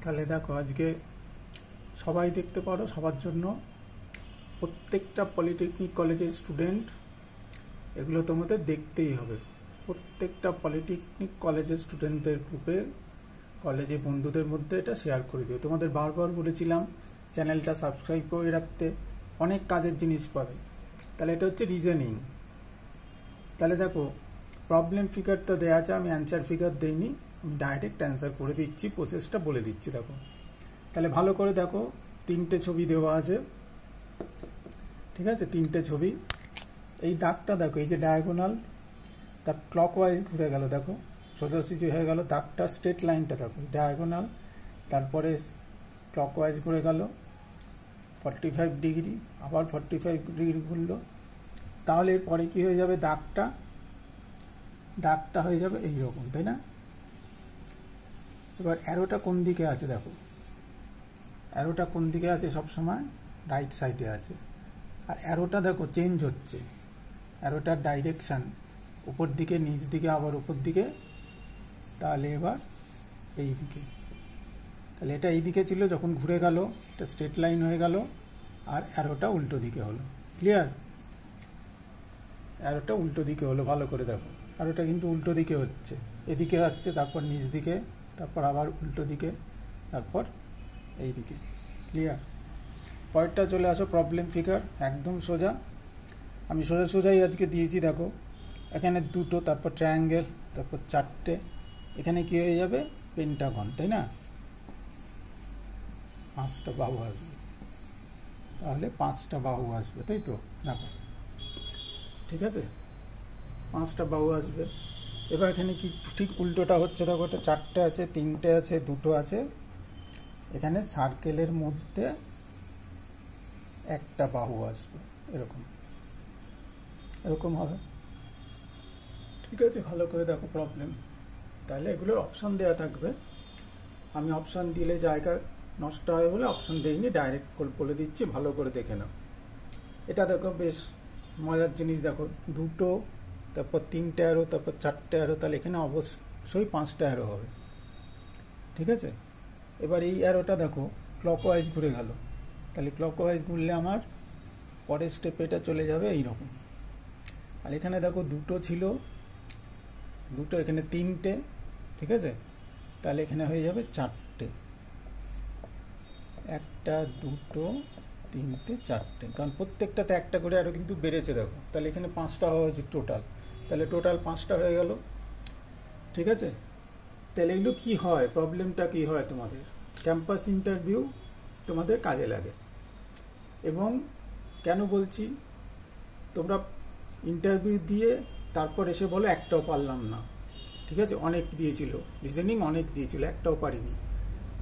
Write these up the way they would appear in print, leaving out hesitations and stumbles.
তাহলে দেখো আজকে সবাই দেখতে পারো, সবার জন্য প্রত্যেকটা পলিটেকনিক কলেজের স্টুডেন্ট এগুলো তোমাদের দেখতেই হবে। প্রত্যেকটা পলিটেকনিক কলেজের স্টুডেন্টদের গ্রুপে কলেজে বন্ধুদের মধ্যে এটা শেয়ার করে দিও। তোমাদের বারবার বলেছিলাম চ্যানেলটা সাবস্ক্রাইব করে রাখতে, অনেক কাজের জিনিস পাবে। তাহলে এটা হচ্ছে রিজনিং। তাহলে দেখো প্রবলেম ফিগার তো দেওয়া আছে, আমি অ্যান্সার ফিগার দেইনি, আমি ডাইরেক্ট অ্যান্সার করে দিচ্ছি, প্রসেসটা বলে দিচ্ছি। দেখো তাহলে ভালো করে দেখো, তিনটে ছবি দেওয়া আছে, ঠিক আছে? তিনটে ছবি। এই দাগটা দেখো, এই যে ডায়াগোনাল, তার ক্লকওয়াইজ ঘুরে গেল, দেখো সোজাসুজি হয়ে গেল। দাগটা স্ট্রেট লাইনটা দেখো, ডায়াগোনাল, তারপরে ক্লকওয়াইজ ঘুরে গেল 45 ডিগ্রি, আবার 45 ডিগ্রি ঘুরলো। তাহলে এরপরে কি হয়ে যাবে? দাগটা হয়ে যাবে এইরকম, তাই না? এবার অ্যারোটা কোন দিকে আছে? দেখো অ্যারোটা কোন দিকে আছে? সবসময় রাইট সাইডে আছে। আর অ্যারোটা দেখো চেঞ্জ হচ্ছে, অ্যারোটার ডাইরেকশান উপর দিকে, নিচ দিকে, আবার উপর দিকে। তাহলে এবার এই দিকে, তাহলে এটা এই দিকে ছিল, যখন ঘুরে গেল এটা স্ট্রেট লাইন হয়ে গেল, আর অ্যারোটা উল্টো দিকে হলো। ক্লিয়ার? অ্যারোটা উল্টো দিকে হলো, ভালো করে দেখো। অ্যারোটা কিন্তু উল্টো দিকে হচ্ছে, এদিকে হচ্ছে, তারপর নিচ দিকে, তারপর আবার উল্টো দিকে, তারপর এই দিকে। ক্লিয়ার? পরেরটা চলে আসো, প্রবলেম ফিগার, একদম সোজা। আমি সোজাই আজকে দিয়েছি। দেখো এখানে দুটো, তারপর ট্রায়াঙ্গেল, তারপর চারটে, এখানে কি হয়ে যাবে? পেন্টাগন, তাই না? 5টা বাহু আসবে, তাহলে 5টা বাহু আসবে, তাই তো? দেখো ঠিক আছে, 5টা বাহু আসবে। এবার এখানে কি ঠিক উল্টোটা হচ্ছে? দেখো এটা 4টে আছে, 3টে আছে, 2টো আছে। এখানে সার্কেলের মধ্যে একটা বাহু আসবে, এরকম হবে। ঠিক আছে, ভালো করে দেখো প্রবলেম। তাহলে এগুলোর অপশান দেওয়া থাকবে, আমি অপশান দিলে জায়গা নষ্ট হয় বলে অপশান দেইনি, ডাইরেক্ট বলে দিচ্ছি, ভালো করে দেখে নাও। এটা দেখো বেশ মজার জিনিস। দেখো 2টো, তারপর 3টে অ্যারো, তারপর 4টে অ্যারো, তাহলে এখানে অবশ্যই 5টা অ্যারো হবে। ঠিক আছে, এবার এই অ্যারোটা দেখো ক্লকওয়াইজ ঘুরে গেল, তাহলে ক্লকওয়াইজ ঘুরলে আমার পরের স্টেপে এটা চলে যাবে এইরকম। আর এখানে দেখো 2টো ছিল, 2টো, এখানে 3টে, ঠিক আছে? তাহলে এখানে হয়ে যাবে 4টে, 1টা 2টো 3টে 4টে, কারণ প্রত্যেকটাতে একটা করে আরও কিন্তু বেড়েছে। দেখো তাহলে এখানে 5টা হওয়া হয়েছে টোটাল, তাহলে টোটাল 5টা হয়ে গেল। ঠিক আছে, তাহলে এগুলো কী হয়, প্রবলেমটা কী হয় তোমাদের ক্যাম্পাস ইন্টারভিউ তোমাদের কাজে লাগে। এবং কেন বলছি, তোমরা ইন্টারভিউ দিয়ে তারপর এসে বলো একটাও পারলাম না। ঠিক আছে, অনেক দিয়েছিল, রিজনিং অনেক দিয়েছিল, একটাও পারিনি,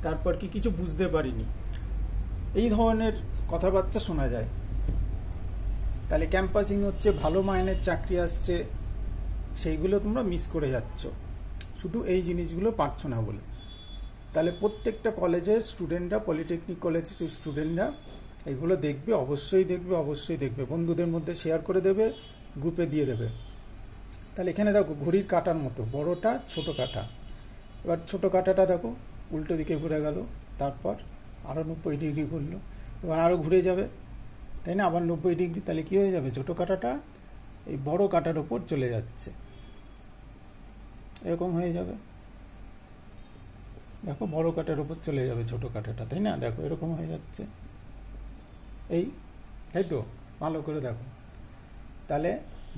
তারপর কি কিছু বুঝতে পারিনি, এই ধরনের কথাবার্তা শোনা যায়। তাহলে ক্যাম্পাসিং হচ্ছে, ভালো মাইনের চাকরি আসছে, সেইগুলো তোমরা মিস করে যাচ্ছ শুধু এই জিনিসগুলো পারছো না বলে। তাহলে প্রত্যেকটা কলেজের স্টুডেন্টরা, পলিটেকনিক কলেজের স্টুডেন্টরা এগুলো দেখবে, অবশ্যই দেখবে, বন্ধুদের মধ্যে শেয়ার করে দেবে, গ্রুপে দিয়ে দেবে। তাহলে এখানে দেখো ঘড়ির কাঁটার মতো, বড়টা ছোট কাঁটা। এবার ছোট কাঁটাটা দেখো উল্টো দিকে ঘুরে গেল, তারপর আরও 90 ডিগ্রি ঘুরলো, এবার আরও ঘুরে যাবে, তাই না? আবার 90 ডিগ্রি, তাহলে কী হয়ে যাবে? ছোট কাঁটাটা এই বড় কাঁটার ওপর চলে যাচ্ছে, এরকম হয়ে যাবে। দেখো বড় কাঁটার ওপর চলে যাবে ছোট কাঁটাটা, তাই না? দেখো এরকম হয়ে যাচ্ছে, তাই তো? ভালো করে দেখো, তাহলে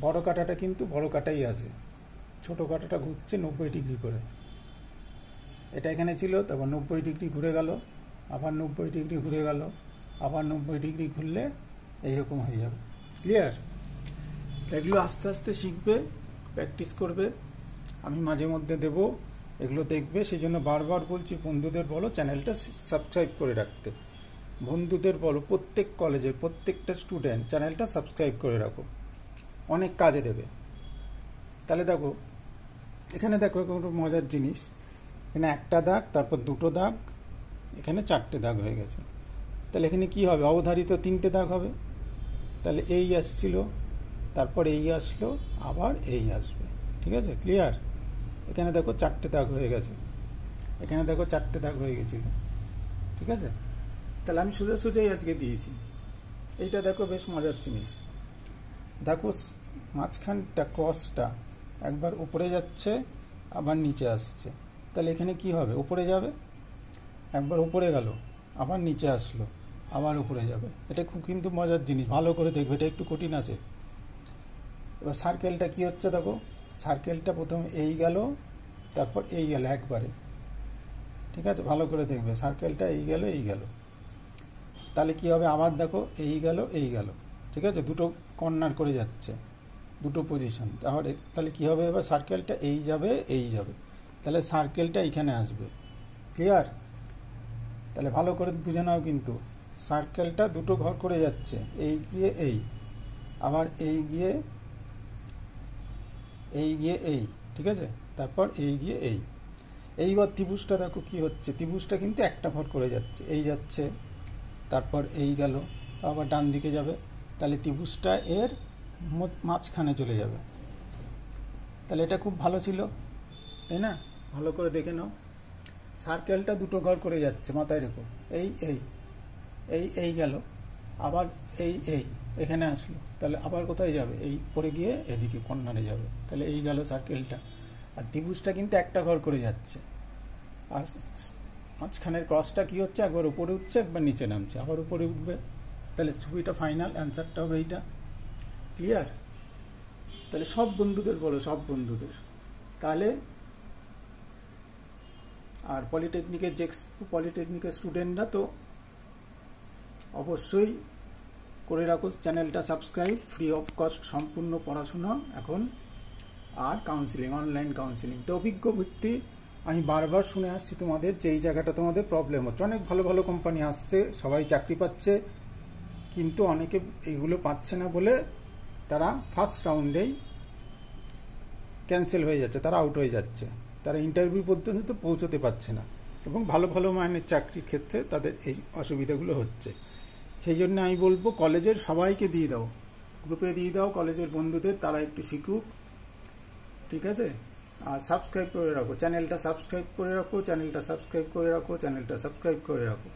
বড় কাঁটাটা কিন্তু বড় কাঁটাই আছে, ছোট কাঁটাটা ঘুরছে 90 ডিগ্রি করে। এটা এখানে ছিল, তারপর 90 ডিগ্রি ঘুরে গেল, আবার 90 ডিগ্রি ঘুরে গেল, আবার 90 ডিগ্রি ঘুরলে এইরকম হয়ে যাবে। ক্লিয়ার? এগুলো আস্তে আস্তে শিখবে, প্র্যাকটিস করবে, আমি মাঝে মধ্যে দেব, এগুলো দেখবে। সেই জন্য বারবার বলছি, বন্ধুদের বলো চ্যানেলটা সাবস্ক্রাইব করে রাখতে, বন্ধুদের বলো, প্রত্যেক কলেজের প্রত্যেকটা স্টুডেন্ট চ্যানেলটা সাবস্ক্রাইব করে রাখো, অনেক কাজে দেবে। তাহলে দেখো এখানে দেখো একটা মজার জিনিস, এখানে একটা দাগ, তারপর 2টো দাগ, এখানে 4টে দাগ হয়ে গেছে। তাহলে এখানে কি হবে? অবধারিত 3টে দাগ হবে। তাহলে এই আসছিল, তারপর এই আসলো, আবার এই আসবে। ঠিক আছে, ক্লিয়ার? এখানে দেখো 4টে দাগ হয়ে গেছে, এখানে দেখো 4টে দাগ হয়ে গেছিল, ঠিক আছে? তাহলে আমি সোজা সোজাই আজকে দিয়েছি। এইটা দেখো বেশ মজার জিনিস, দেখো মাঝখানটা ক্রসটা একবার উপরে যাচ্ছে আবার নিচে আসছে, তাহলে এখানে কি হবে? উপরে যাবে, একবার উপরে গেল আবার নিচে আসলো আবার উপরে যাবে। এটা খুব কিন্তু মজার জিনিস, ভালো করে দেখবে, এটা একটু কঠিন আছে। এবার সার্কেলটা কি হচ্ছে দেখো, সার্কেলটা প্রথমে এই গেল তারপর এই গেল একবারে, ঠিক আছে? ভালো করে দেখবে, সার্কেলটা এই গেল এই গেল, তাহলে কি হবে? আবার দেখো এই গেল এই গেল, ঠিক আছে? দুটো কর্নার করে যাচ্ছে, দুটো পজিশন। তাহলে কি হবে? এবার সার্কেলটা এই যাবে এই যাবে, তাহলে সার্কেলটা এইখানে আসবে। ক্লিয়ার? তাহলে ভালো করে বুঝে নাও, কিন্তু সার্কেলটা দুটো ঘর করে যাচ্ছে, এই গিয়ে এই, আবার এই গিয়ে এই, ঠিক আছে? তারপর এই গিয়ে এই। এইবার ত্রিভুজটা দেখো কি হচ্ছে, ত্রিভুজটা কিন্তু একটা ঘর করে যাচ্ছে, এই যাচ্ছে তারপর এই গেল আবার ডান দিকে যাবে, তাহলে ত্রিভুজটা এর মাঝখানে চলে যাবে। তাহলে এটা খুব ভালো ছিল, তাই না? ভালো করে দেখে নাও, সার্কেলটা দুটো ঘর করে যাচ্ছে, মাথায় রেখো। এই এই এই এই গেল আবার এই এই এখানে আসলো, তাহলে আবার কোথায় যাবে? এই পরে গিয়ে এদিকে কর্নারে যাবে, তাহলে এই গেল সার্কেলটা। আর ত্রিভুজটা কিন্তু একটা ঘর করে যাচ্ছে, আর মাঝখানের ক্রসটা কি হচ্ছে? একবার উপরে উঠছে একবার নিচে নামছে, আবার উপরে উঠবে, তাহলে ছবিটা ফাইনাল অ্যান্সারটা হবে এইটা। ক্লিয়ার? তাহলে সব বন্ধুদের বলো, সব বন্ধুদের। তাহলে আর পলিটেকনিকের স্টুডেন্টরা তো অবশ্যই করে রাখো চ্যানেলটা সাবস্ক্রাইব, ফ্রি অফ কস্ট সম্পূর্ণ পড়াশোনা এখন। আর কাউন্সিলিং, অনলাইন কাউন্সিলিং তো অভিজ্ঞ ব্যক্তি, আমি বারবার শুনে আসছি তোমাদের যে এই জায়গাটা তোমাদের প্রবলেম হচ্ছে। অনেক ভালো ভালো কোম্পানি আসছে, সবাই চাকরি পাচ্ছে, কিন্তু অনেকে এইগুলো পাচ্ছে না বলে তারা ফার্স্ট রাউন্ডেই ক্যান্সেল হয়ে যাচ্ছে, তারা আউট হয়ে যাচ্ছে, তারা ইন্টারভিউ পর্যন্ত পৌঁছতে পারছে না, এবং ভালো ভালো মানের চাকরির ক্ষেত্রে তাদের এই অসুবিধাগুলো হচ্ছে। সেই জন্য আমি বলবো কলেজের সবাইকে দিয়ে দাও, গ্রুপে দিয়ে দাও কলেজের বন্ধুদের, তারা একটু শিখুক, ঠিক আছে? আর সাবস্ক্রাইব করে রাখো চ্যানেলটা, সাবস্ক্রাইব করে রাখো চ্যানেলটা, সাবস্ক্রাইব করে রাখো চ্যানেলটা, সাবস্ক্রাইব করে রাখো।